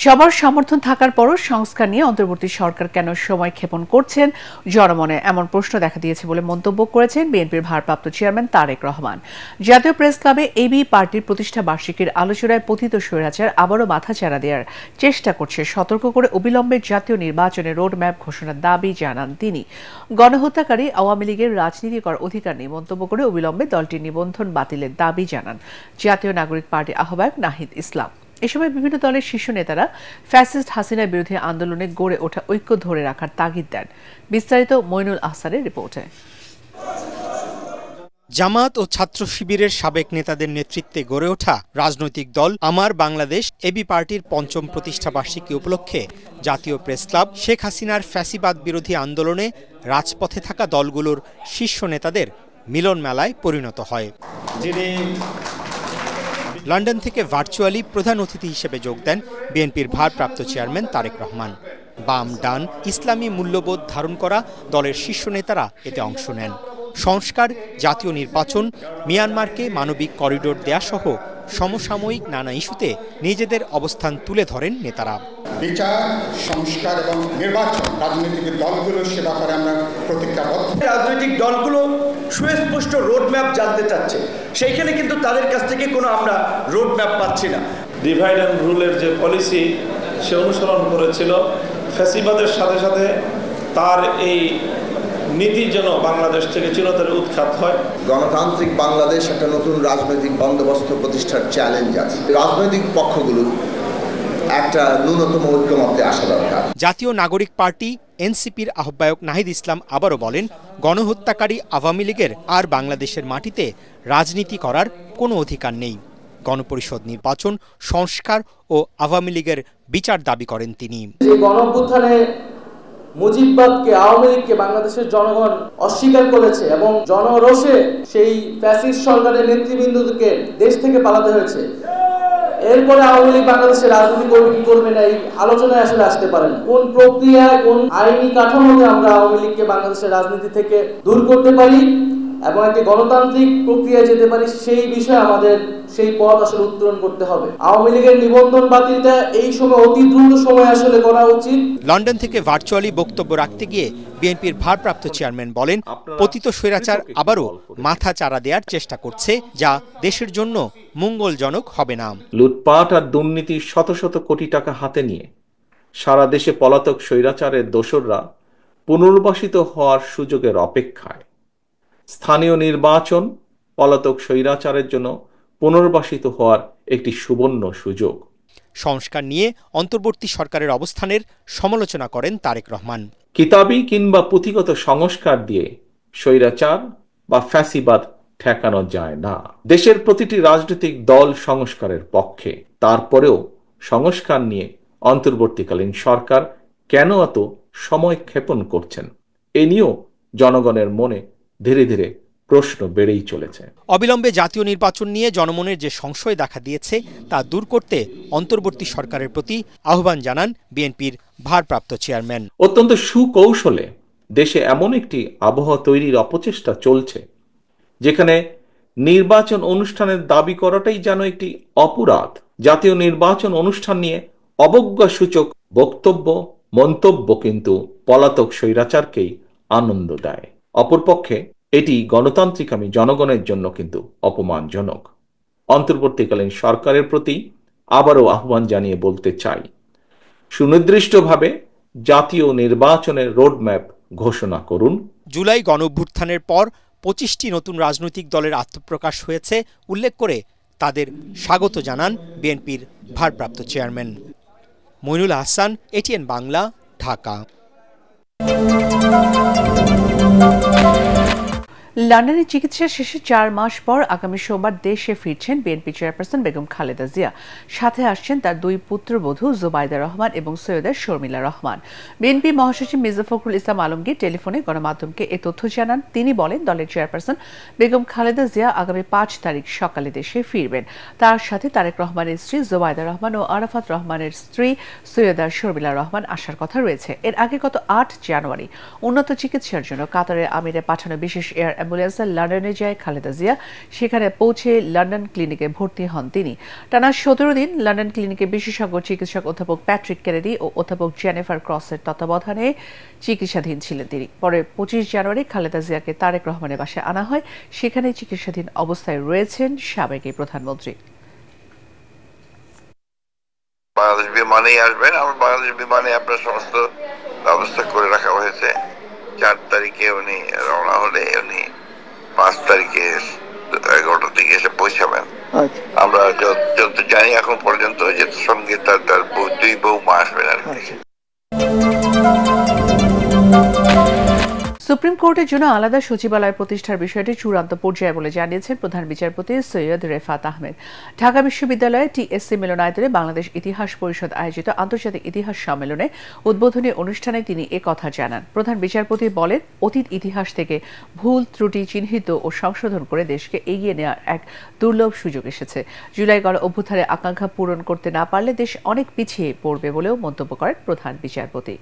সবার সমর্থন থাকার পরও সংস্কার নিয়ে অন্তর্বর্তী সরকার কেন সময় ক্ষেপণ করছেন, জনমনে এমন প্রশ্ন দেখা দিয়েছে বলে মন্তব্য করেছেন বিএনপির ভারপ্রাপ্ত চেয়ারম্যান তারেক রহমান। জাতীয় প্রেস ক্লাবে এবি পার্টির প্রতিষ্ঠা বার্ষিকীর আলোচনায় পতিত স্বৈরাচার আবারও মাথাচাড়া দেওয়ার চেষ্টা করছে সতর্ক করে অবিলম্বে জাতীয় নির্বাচনের রোডম্যাপ ঘোষণার দাবি জানান তিনি। গণহত্যাকারী আওয়ামী লীগের রাজনীতি করার অধিকার নেই মন্তব্য করে অবিলম্বে দলটির নিবন্ধন বাতিলের দাবি জানান জাতীয় নাগরিক পার্টি আহ্বায়ক নাহিদ ইসলাম। এ সময় বিভিন্ন দলের শীর্ষ নেতারা ফ্যাসিস্ট হাসিনার বিরুদ্ধে আন্দোলনে গড়ে ওঠা ঐক্য ধরে রাখার তাগিদ দেন। বিস্তারিত মইনুল আহসানের রিপোর্টে। জামাত ও ছাত্র শিবিরের সাবেক নেতাদের নেতৃত্বে গড়ে ওঠা রাজনৈতিক দল আমার বাংলাদেশ এবি পার্টির পঞ্চম প্রতিষ্ঠা বার্ষিকী উপলক্ষে জাতীয় প্রেস ক্লাব শেখ হাসিনার ফ্যাসিবাদ বিরোধী আন্দোলনে রাজপথে থাকা দলগুলোর শীর্ষ নেতাদের মিলন মেলায় পরিণত হয়। লন্ডন থেকে ভার্চুয়ালি প্রধান অতিথি হিসেবে যোগ দেন বিএনপির ভারপ্রাপ্ত চেয়ারম্যান তারেক রহমান। বাম ডান ইসলামী মূল্যবোধ ধারণ করা দলের শীর্ষ নেতারা এতে অংশ নেন। সংস্কার, জাতীয় নির্বাচন, মিয়ানমারকে মানবিক করিডোর দেয়া সহ সমসাময়িক নানা ইস্যুতে নিজেদের অবস্থান তুলে ধরেন নেতারা। বিচার, সংস্কার এবং নির্বাচন রাজনৈতিক দলগুলোর সে ব্যাপারে আমরা প্রতিজ্ঞাবদ্ধ। রাজনৈতিক দলগুলো সুস্পষ্ট রোডম্যাপ জানতে চাচ্ছে, সেইখানে কিন্তু তাদের কাছ থেকে কোনো আমরা রোডম্যাপ পাচ্ছি না। ডিভাইড অ্যান্ড রুলের যে পলিসি সে অনুসরণ করেছিল, ফ্যাসিবাদের সাথে সাথে তার এই নীতি যেন বাংলাদেশ থেকে চিরতরে উৎখাত হয়। গণতান্ত্রিক বাংলাদেশ একটা নতুন রাজনৈতিক বন্দোবস্ত প্রতিষ্ঠার চ্যালেঞ্জ আছে। রাজনৈতিক পক্ষগুলো একটা ন্যূনতম ঐক্যমত্যে আসা দরকার। জাতীয় নাগরিক পার্টি এনসিপির আহ্বায়ক নাহিদ ইসলাম আবারও বলেন, গণহত্যাকারী আওয়ামী লীগের আর বাংলাদেশের মাটিতে রাজনীতি করার কোনো অধিকার নেই। গণপরিষদ নির্বাচন, সংস্কার ও আওয়ামী লীগের বিচার দাবি করেন তিনি। গণঅভ্যুত্থানে মুজিববাদকে, আওয়ামী লীগকে বাংলাদেশের জনগণ অস্বীকার করেছে এবং জনরোষে সেই ফ্যাসিস্ট সরকারের নেতৃবৃন্দকে দেশ থেকে পালাতে হয়েছে। এরপরে আওয়ামী লীগ বাংলাদেশের রাজনীতি করবে কি করবে না, এই আলোচনায় আসলে আসতে পারেন। কোন প্রক্রিয়া, কোন আইনি কাঠামোতে আমরা আওয়ামী লীগকে বাংলাদেশের রাজনীতি থেকে দূর করতে পারি এবং একটি গণতান্ত্রিক প্রক্রিয়া যেতে পারি, সেই বিষয়ে আমাদের সেই পথ আসলে উত্তোলন করতে হবে। আওয়ামী লীগের নিবন্ধন বাতিলটা এই সময় অতি দ্রুত সময় আসলে করা উচিত। লন্ডন থেকে ভার্চুয়ালি বক্তব্য রাখতে গিয়ে বিএনপির ভারপ্রাপ্ত চেয়ারম্যান বলেন, পতিত স্বৈরাচার আবারও মাথা চাড়া দেওয়ার চেষ্টা করছে, যা দেশের জন্য মঙ্গলজনক হবে না। লুটপাট আর দুর্নীতির শত শত কোটি টাকা হাতে নিয়ে সারা দেশে পলাতক স্বৈরাচারের দোসররা পুনর্বাসিত হওয়ার সুযোগের অপেক্ষায়। স্থানীয় নির্বাচন পলাতক স্বৈরাচারের জন্য পুনর্বাসিত হওয়ার একটি সুবর্ণ সুযোগ। সংস্কার নিয়ে অন্তর্বর্তী সরকারের অবস্থানের সমালোচনা করেন তারেক রহমান। কিতাবি কিংবা পুঁথিগত সংস্কার দিয়ে স্বৈরাচার বা ফ্যাসিবাদ ঠেকানো যায় না। দেশের প্রতিটি রাজনৈতিক দল সংস্কারের পক্ষে। তারপরেও সংস্কার নিয়ে অন্তর্বর্তীকালীন সরকার কেন এত সময় ক্ষেপণ করছেন, এ নিয়েও জনগণের মনে ধীরে ধীরে প্রশ্ন বেড়েই চলেছে। অবিলম্বে জাতীয় নির্বাচন নিয়ে জনমনের যে সংশয় দেখা দিয়েছে তা দূর করতে অন্তর্বর্তী সরকারের প্রতি আহ্বান জানান বিএনপির ভারপ্রাপ্ত চেয়ারম্যান। অত্যন্ত সুকৌশলে দেশে এমন একটি আবহাওয়া তৈরির অপচেষ্টা চলছে, যেখানে নির্বাচন অনুষ্ঠানের দাবি করাটাই যেন একটি অপরাধ। জাতীয় নির্বাচন অনুষ্ঠান নিয়ে অবজ্ঞাসূচক বক্তব্য, মন্তব্য কিন্তু পলাতক স্বৈরাচারকেই আনন্দ দেয়। অপরপক্ষে এটি গণতান্ত্রিকামী জনগণের জন্য কিন্তু অপমানজনক। অন্তর্বর্তীকালীন সরকারের প্রতি আবারও আহ্বান জানিয়ে বলতে চাই, সুনির্দিষ্টভাবে জাতীয় নির্বাচনের রোডম্যাপ ঘোষণা করুন। জুলাই গণঅভ্যুত্থানের পর 25টি নতুন রাজনৈতিক দলের আত্মপ্রকাশ হয়েছে উল্লেখ করে তাদের স্বাগত জানান বিএনপির ভারপ্রাপ্ত চেয়ারম্যান। মইনুল আহসান, এটিএন বাংলা, ঢাকা। লন্ডনে চিকিৎসা শেষে 4 মাস পর আগামী সোমবার দেশে ফিরছেন বিএনপি চেয়ারপারসন বেগম খালেদা জিয়া। সাথে আসছেন তার 2 পুত্রবধূ জুবাইদা রহমান এবং সৈয়দা শর্মিলা রহমান। বিএনপি মহাসচিব মির্জা ফখরুল ইসলাম আলমগীর টেলিফোনে গণমাধ্যমকে এ তথ্য জানান। তিনি বলেন, দলের চেয়ারপারসন বেগম খালেদা জিয়া আগামী 5 তারিখ সকালে দেশে ফিরবেন। তার সাথে তারেক রহমানের স্ত্রী জুবাইদা রহমান ও আরাফাত রহমানের স্ত্রী সৈয়দা শর্মিলা রহমান আসার কথা রয়েছে। এর আগে গত 8 জানুয়ারি উন্নত চিকিৎসার জন্য কাতারের আমিরে পাঠানো বিশেষ এয়ার অ্যাম্বুলেন্সে লন্ডনে যায় খালেদা জিয়া। সেখানে পৌঁছে লন্ডন ক্লিনিকে ভর্তি হন তিনি। টানা 17 দিন লন্ডন ক্লিনিকে বিশেষজ্ঞ চিকিৎসক অধ্যাপক প্যাট্রিক কেনেডি ও অধ্যাপক জেনিফার ক্রসের তত্ত্বাবধানে চিকিৎসাধীন ছিলেন তিনি। পরে 25 জানুয়ারি খালেদা জিয়াকে তারেক রহমানের বাসায় আনা হয়। সেখানে চিকিৎসাধীন অবস্থায় রয়েছেন সাবেক এই প্রধানমন্ত্রী। বাংলাদেশ বিমানেই আসবেন। আমার বাংলাদেশ বিমানে আপনার সমস্ত ব্যবস্থা করে রাখা হয়েছে। 4 তারিখে উনি রওনা হলে উনি 5 তারিখে 11টার দিকে এসে পৌঁছাবেন। আমরা যত জানি এখন পর্যন্ত যে সঙ্গে তার 2 বৌমা আসবেন আর কি। সুপ্রিম কোর্টের জন্য আলাদা সচিবালয় প্রতিষ্ঠার বিষয়টি চূড়ান্ত পর্যায়ে বলে জানিয়েছেন প্রধান বিচারপতি সৈয়দ রেফাত আহমেদ। ঢাকা বিশ্ববিদ্যালয়ে টিএসসি মিলনায়তনে বাংলাদেশ ইতিহাস পরিষদ আয়োজিত আন্তর্জাতিক ইতিহাস সম্মেলনে উদ্বোধনী অনুষ্ঠানে তিনি কথা জানান। প্রধান বিচারপতি বলেন, অতীত ইতিহাস থেকে ভুল ত্রুটি চিহ্নিত ও সংশোধন করে দেশকে এগিয়ে নেওয়ার এক দুর্লভ সুযোগ এসেছে। জুলাই গণ অভ্যুত্থানের আকাঙ্ক্ষা পূরণ করতে না পারলে দেশ অনেক পিছিয়ে পড়বে বলেও মন্তব্য করেন প্রধান বিচারপতি।